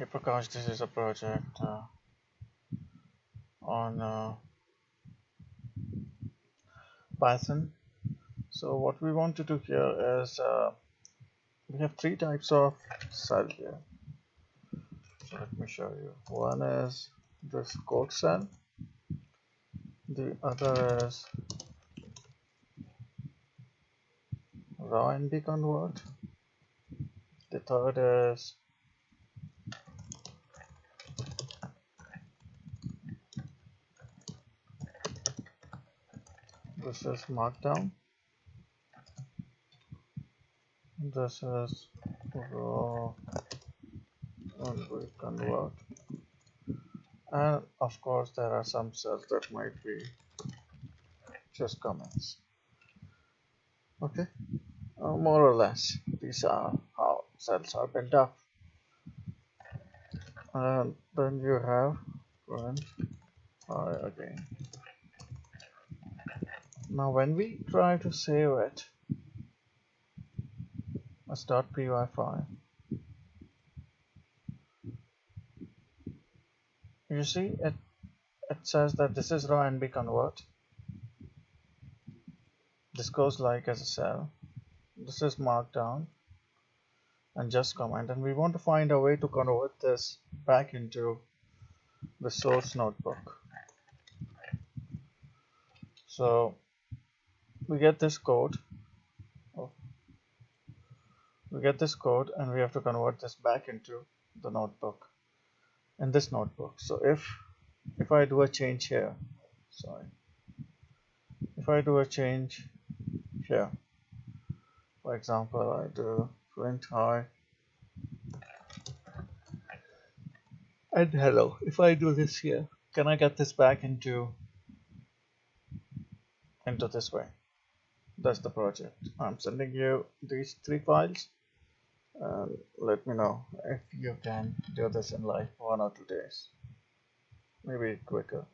Hey Prakash, this is a project on Python. So what we want to do here is we have three types of cell here. So let me show you. One is this code cell. The other is raw NB convert. The third is this is markdown. This is raw NB convert. And of course there are some cells that might be just comments. Okay. More or less, these are how cells are built up. And then you have print I again. Now when we try to save it as .py file, you see it says that this is raw NB convert. This goes like as a cell. This is markdown and just comment, and we want to find a way to convert this back into the source notebook. So we get this code. And we have to convert this back into the notebook in this notebook. So if I do a change here, if I do a change here, for example, I do print hi and hello. If I do this here, can I get this back into this way? That's the project. I'm sending you these three files. Let me know if you can do this in like 1 or 2 days, maybe quicker.